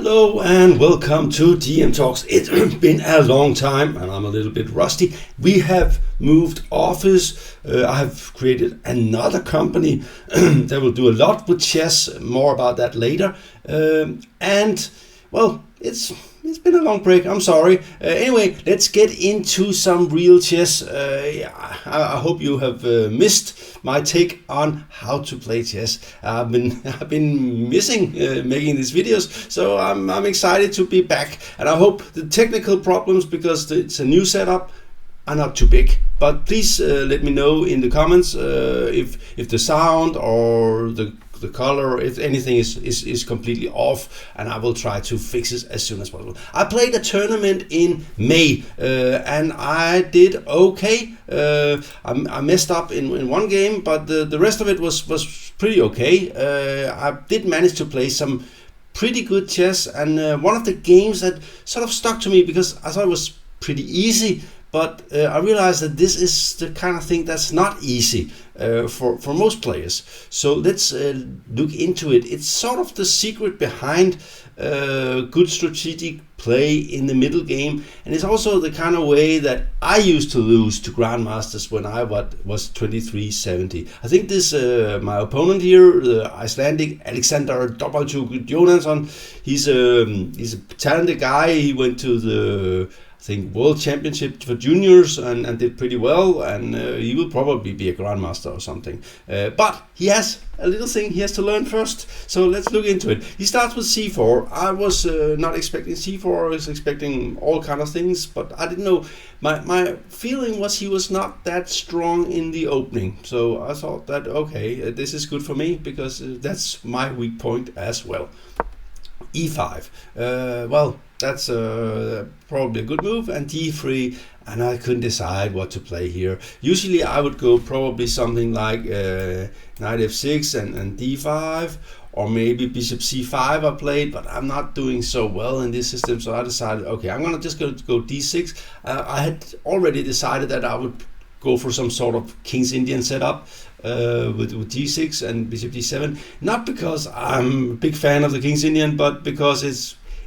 Hello and welcome to DM Talks. It's been a long time and I'm a little bit rusty. We have moved office. I have created another company that will do a lot with chess. More about that later. And well, it's been a long break. I'm sorry. Anyway, let's get into some real chess. I hope you have missed my take on how to play chess. I've been missing making these videos, so I'm excited to be back. And I hope the technical problems, because it's a new setup, are not too big. But please let me know in the comments if the sound or the color, if anything is completely off, and I will try to fix it as soon as possible. I played a tournament in May and I did okay. I messed up in one game, but the rest of it was pretty okay. I did manage to play some pretty good chess, and one of the games that sort of stuck to me because I thought it was pretty easy, but I realized that this is the kind of thing that's not easy for most players. So let's look into it. It's sort of the secret behind good strategic play in the middle game, and it's also the kind of way that I used to lose to grandmasters when I was 2370. I think this my opponent here, the Icelandic Alexander Jonansson, he's a talented guy. He went to the World Championship for juniors and did pretty well, and he will probably be a grandmaster or something. But he has a little thing he has to learn first, so let's look into it. He starts with c4. I was not expecting c4. I was expecting all kind of things, but I didn't know. My feeling was he was not that strong in the opening, so I thought that okay, this is good for me because that's my weak point as well. e5. Well, that's probably a good move, and d3, and I couldn't decide what to play here. Usually I would go probably something like knight f6 and d5, or maybe bishop c5 I played, but I'm not doing so well in this system, so I decided, okay, I'm gonna just go d6. I had already decided that I would go for some sort of King's Indian setup with g6 and bishop d7, not because I'm a big fan of the King's Indian, but because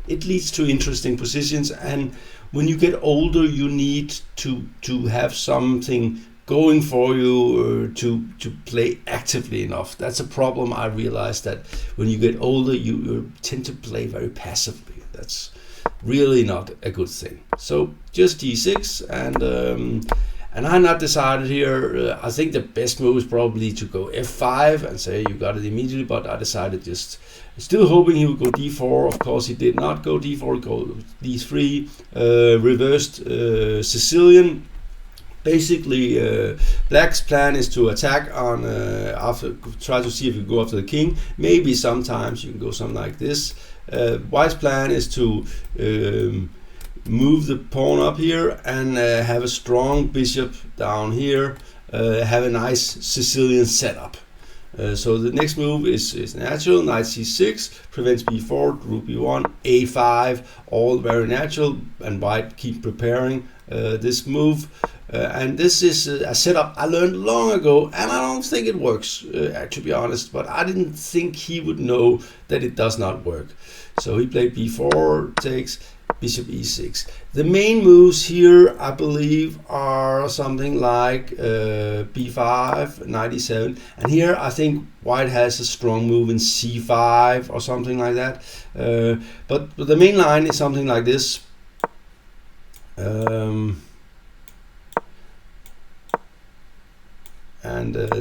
it leads to interesting positions, and when you get older you need to have something going for you to play actively enough. That's a problem. I realized that when you get older you tend to play very passively. That's really not a good thing. So just d6, and I'm not decided here. I think the best move is probably to go f5 and say you got it immediately, but I decided just still hoping he would go d4. Of course he did not go d4, go d3, reversed Sicilian. Basically black's plan is to attack on try to see if you go after the king. Maybe sometimes you can go something like this. White's plan is to move the pawn up here and have a strong bishop down here, have a nice Sicilian setup. So the next move is natural. Knight c6 prevents b4, rook b1, a5, all very natural, and white keep preparing this move. And this is a setup I learned long ago, and I don't think it works, to be honest, but I didn't think he would know that it does not work. So he played b4, takes, bishop e6. The main moves here, I believe, are something like b5, knight e7, and here I think white has a strong move in c5 or something like that. But the main line is something like this.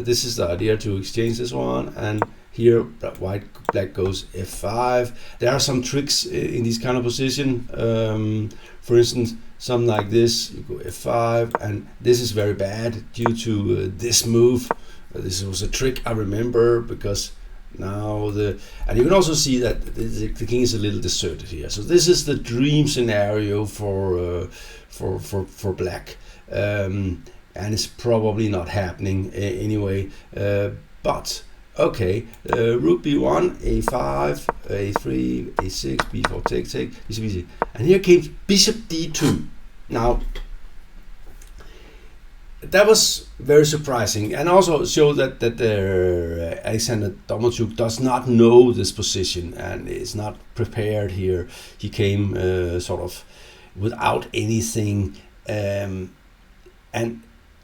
This is the idea, to exchange this one, and here black goes f5. There are some tricks in this kind of position. For instance, something like this, you go f5, and this is very bad due to this move. This was a trick I remember, because now and you can also see that the king is a little deserted here. So this is the dream scenario for black. And it's probably not happening anyway, but okay, rook b1, a5, a3, a6, b4, take, bishop e6, and here came bishop d2. Now that was very surprising, and also showed that Alexander Domarchuk does not know this position and is not prepared here. He came sort of without anything, and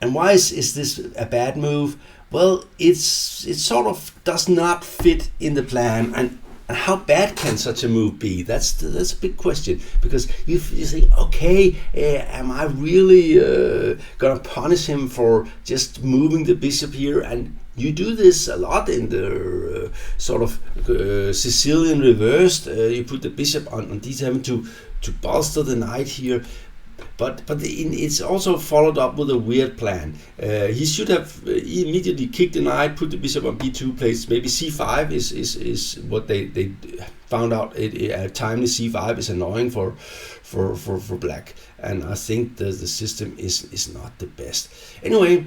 why is this a bad move? Well, it sort of does not fit in the plan, and how bad can such a move be? That's a big question, because you think, okay, am I really gonna punish him for just moving the bishop here? And you do this a lot in the sort of Sicilian reversed. You put the bishop on d7 to bolster the knight here. But it's also followed up with a weird plan. He should have immediately kicked the knight, put the bishop on b2, plays maybe c5 is what they found out. A timely c5 is annoying for black, and I think the system is not the best. Anyway,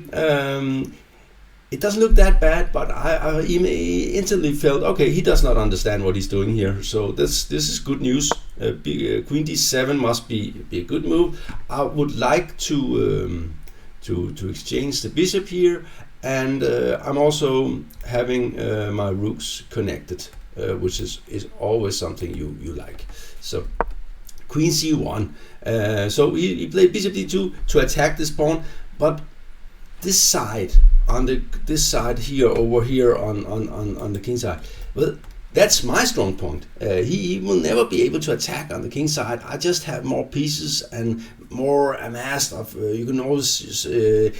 it doesn't look that bad, but I instantly felt, okay, he does not understand what he's doing here. So this is good news. Queen d7 must be a good move. I would like to exchange the bishop here, and I'm also having my rooks connected, which is always something you like. So Queen c1. So he played bishop d2 to attack this pawn, but this side this side here over here on the king side, well, that's my strong point. He will never be able to attack on the king side. I just have more pieces and more amassed of you can always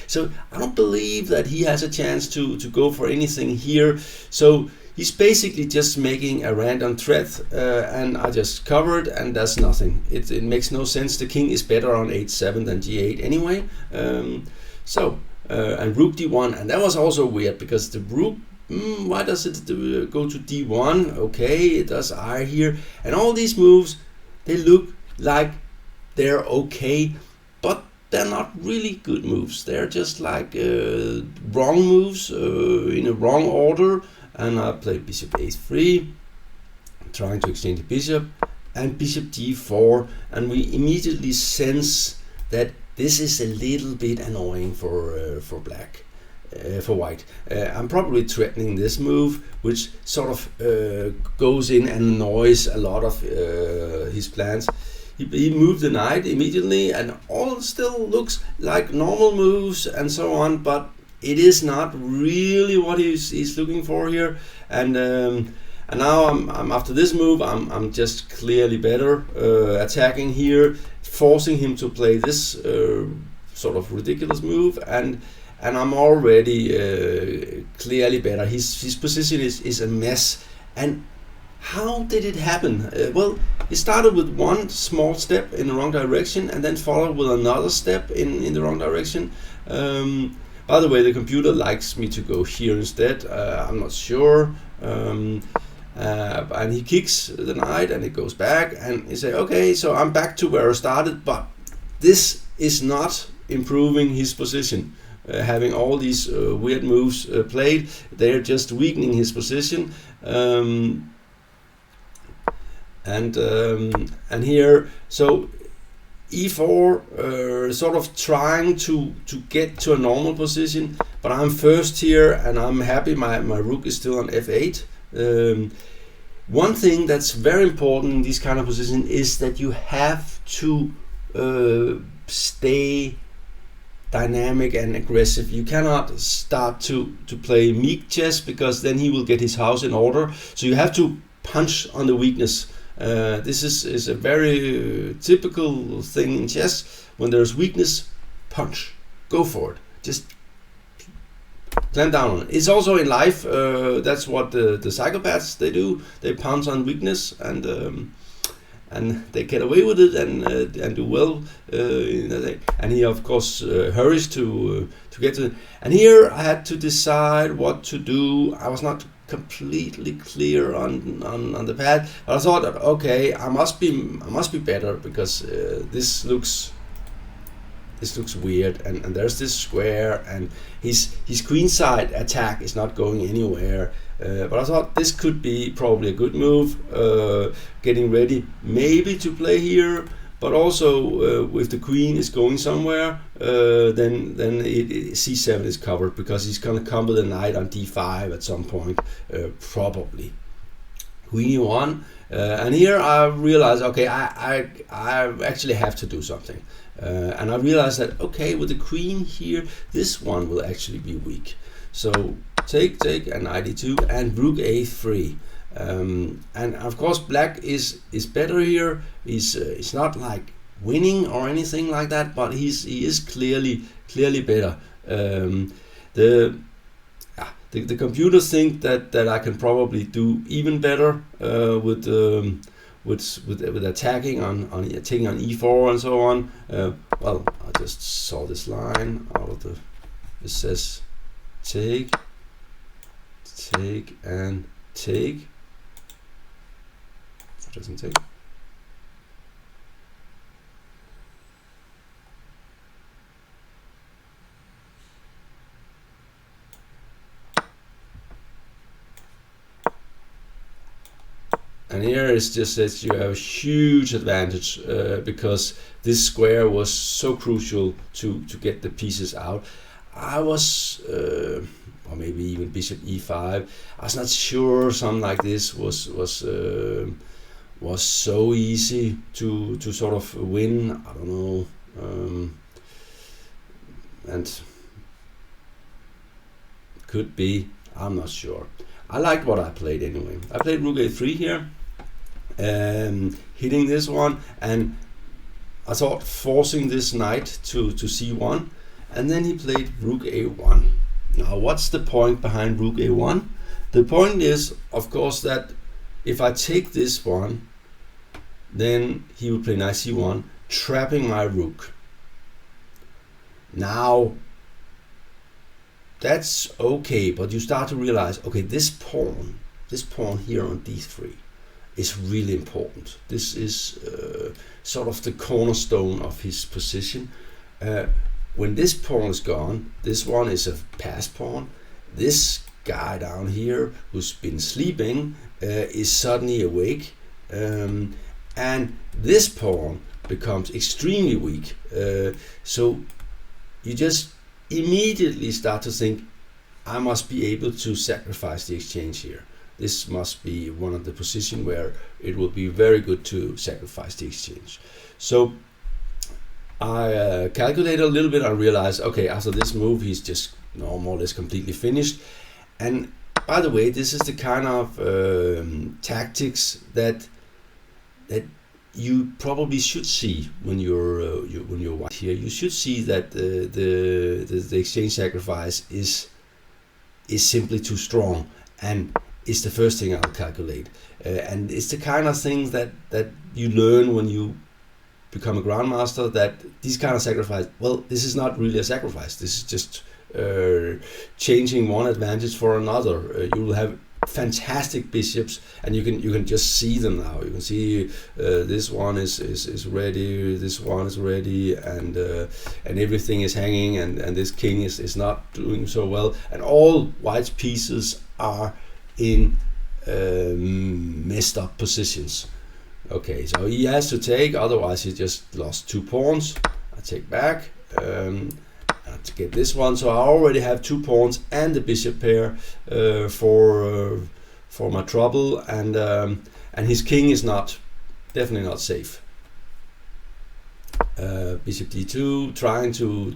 so I don't believe that he has a chance to go for anything here. So he's basically just making a random threat, and I just covered, and that's nothing. It makes no sense. The king is better on h7 than g8 anyway. And rook d1, and that was also weird, because the rook, why does it go to d1? Okay, it does r here, and all these moves, they look like they're okay, but they're not really good moves. They're just like wrong moves in a wrong order. And I play bishop a3, trying to exchange the bishop, and bishop d4, and we immediately sense that this is a little bit annoying for black, for white. I'm probably threatening this move, which sort of goes in and annoys a lot of his plans. He moved the knight immediately, and all still looks like normal moves and so on, but it is not really what he's looking for here. And now I'm after this move, I'm just clearly better, attacking here, forcing him to play this sort of ridiculous move, and I'm already clearly better. His position is a mess. And how did it happen? Well, it started with one small step in the wrong direction, and then followed with another step in the wrong direction. By the way, the computer likes me to go here instead. I'm not sure. And he kicks the knight, and it goes back, and he say, okay, so I'm back to where I started, but this is not improving his position. Having all these weird moves played, they're just weakening his position. And here, so e4, sort of trying to get to a normal position, but I'm first here, and I'm happy my rook is still on f8. One thing that's very important in this kind of position is that you have to stay dynamic and aggressive. You cannot start to play meek chess, because then he will get his house in order. So you have to punch on the weakness. This is a very typical thing in chess. When there's weakness, punch. Go for it. Just clamp down on it. It's also in life. That's what the psychopaths, they do. They pounce on weakness, and they get away with it, and do well. And he of course hurries to get to it. And here I had to decide what to do. I was not completely clear on the path, but I thought that, okay, I must be better, because this looks weird, and there's this square, and his queenside attack is not going anywhere. But I thought this could be probably a good move, getting ready maybe to play here but also if the queen is going somewhere, then c7 is covered, because he's going to come with a knight on d5 at some point, probably. Queen e1, and here I realize, okay, I actually have to do something, and I realize that, okay, with the queen here, this one will actually be weak. So take, and knight e2, and rook a3. And of course black is better here. He's not like winning or anything like that, but he is clearly better. The computers think that I can probably do even better with attacking on taking on e4 and so on. Well, I just saw this line out of it says take and take. It doesn't take. And here it's just that you have a huge advantage, because this square was so crucial to get the pieces out. I was, or maybe even bishop e5. I was not sure something like this was so easy to sort of win. I don't know, and could be. I'm not sure. I liked what I played anyway. I played rook a3 here, hitting this one, and I thought forcing this knight to c1, and then he played rook a1. Now, what's the point behind rook a1? The point is, of course, that if I take this one, then he will play knight c1, trapping my rook. Now, that's okay, but you start to realize, okay, this pawn here on d3 is really important. This is sort of the cornerstone of his position. When this pawn is gone, this one is a pass pawn. This guy down here who's been sleeping is suddenly awake, and this pawn becomes extremely weak. So you just immediately start to think, I must be able to sacrifice the exchange here. This must be one of the positions where it will be very good to sacrifice the exchange. So I calculated a little bit and realized, okay, after this move, he's just more or less completely finished. And by the way, this is the kind of tactics that you probably should see when you're white here. You should see that the exchange sacrifice is simply too strong, and it's the first thing I'll calculate. And it's the kind of thing that you learn when you become a grandmaster, that these kind of sacrifice, well, this is not really a sacrifice. This is just changing one advantage for another. You will have fantastic bishops, and you can just see them now. You can see this one is ready, this one is ready, and everything is hanging, and this king is not doing so well, and all white's pieces are in messed up positions. Okay, so he has to take, otherwise he just lost 2 pawns. I take back to get this one, so I already have 2 pawns and the bishop pair for my trouble, and his king is definitely not safe. Bishop d2, trying to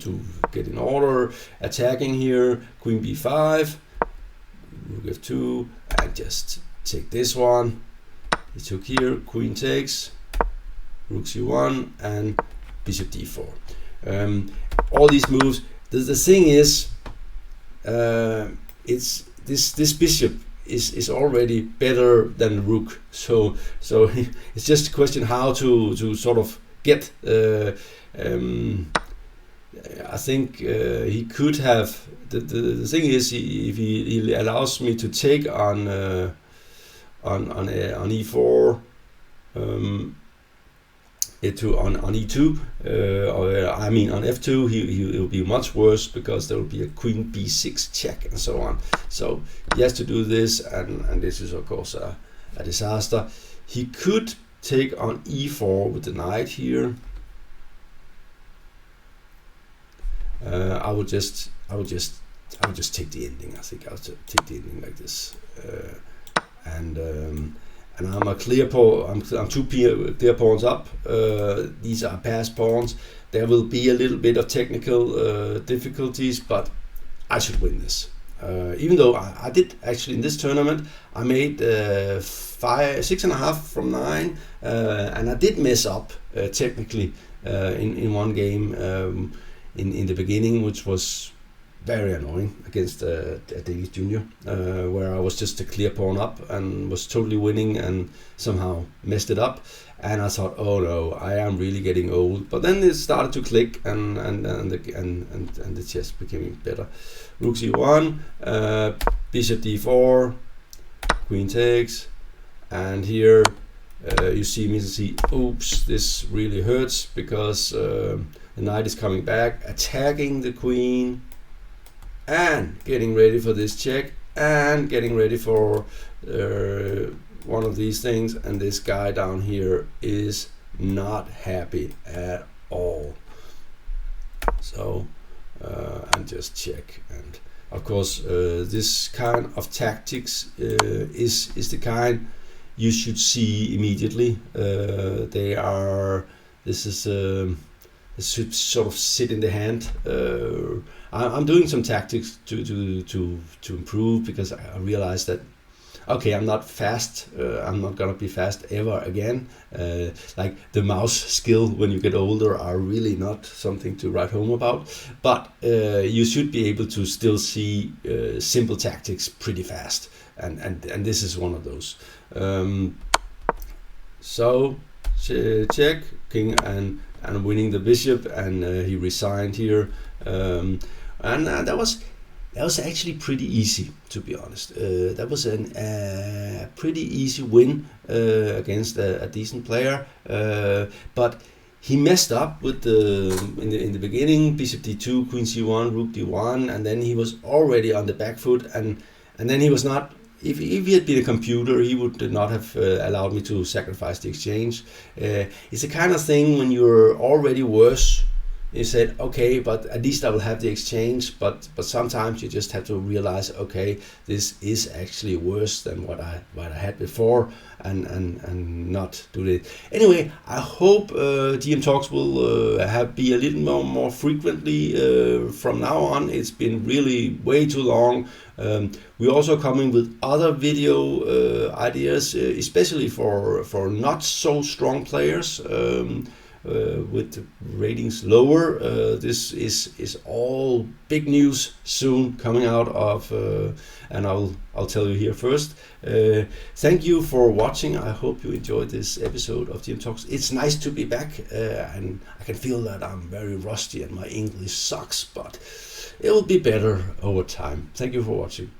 get in order, attacking here, queen b5, rook f2, and just take this one. He took here, queen takes, rook c1, and bishop d4. All these moves. The thing is, it's this bishop is already better than the rook. So it's just a question how to sort of get. I think he could have. The thing is, if he allows me to take on e4. On e2, or I mean on f2, he will be much worse, because there will be a queen b6 check and so on. So he has to do this, and this is of course a disaster. He could take on e4 with the knight here. I would just take the ending. I think I'll take the ending like this, and I'm a clear pawn. I'm two clear pawns up. These are passed pawns. There will be a little bit of technical difficulties, but I should win this. Even though I did actually in this tournament, I made 6.5 from 9, and I did mess up technically in one game in the beginning, which was very annoying against a Danish junior, where I was just a clear pawn up and was totally winning and somehow messed it up. And I thought, oh no, I am really getting old. But then it started to click, and the chess became better. Rook c1, bishop d4, queen takes, and here you see me see, oops, this really hurts because the knight is coming back, attacking the queen, and getting ready for this check, and getting ready for one of these things, and this guy down here is not happy at all. So and just check. And of course this kind of tactics is the kind you should see immediately. This should sort of sit in the hand. I'm doing some tactics to improve, because I realize that okay, I'm not fast. I'm not gonna be fast ever again. Like the mouse skill when you get older are really not something to write home about. But you should be able to still see simple tactics pretty fast, and this is one of those. So check king and winning the bishop, and he resigned here, and that was actually pretty easy, to be honest. That was a pretty easy win against a decent player, but he messed up with in the beginning, bishop d2, queen c1, rook d1, and then he was already on the back foot, and then he was not. If he had been a computer, he would not have allowed me to sacrifice the exchange. It's the kind of thing when you're already worse. You said, okay, but at least I will have the exchange. But sometimes you just have to realize, okay, this is actually worse than what I had before, and not do it. Anyway, I hope DM Talks will be a little more frequently from now on. It's been really way too long. We're also coming with other video ideas, especially for not so strong players. With ratings lower. This is all big news soon coming out of, and I'll tell you here first. Thank you for watching. I hope you enjoyed this episode of DM Talks. It's nice to be back, and I can feel that I'm very rusty and my English sucks, but it will be better over time. Thank you for watching.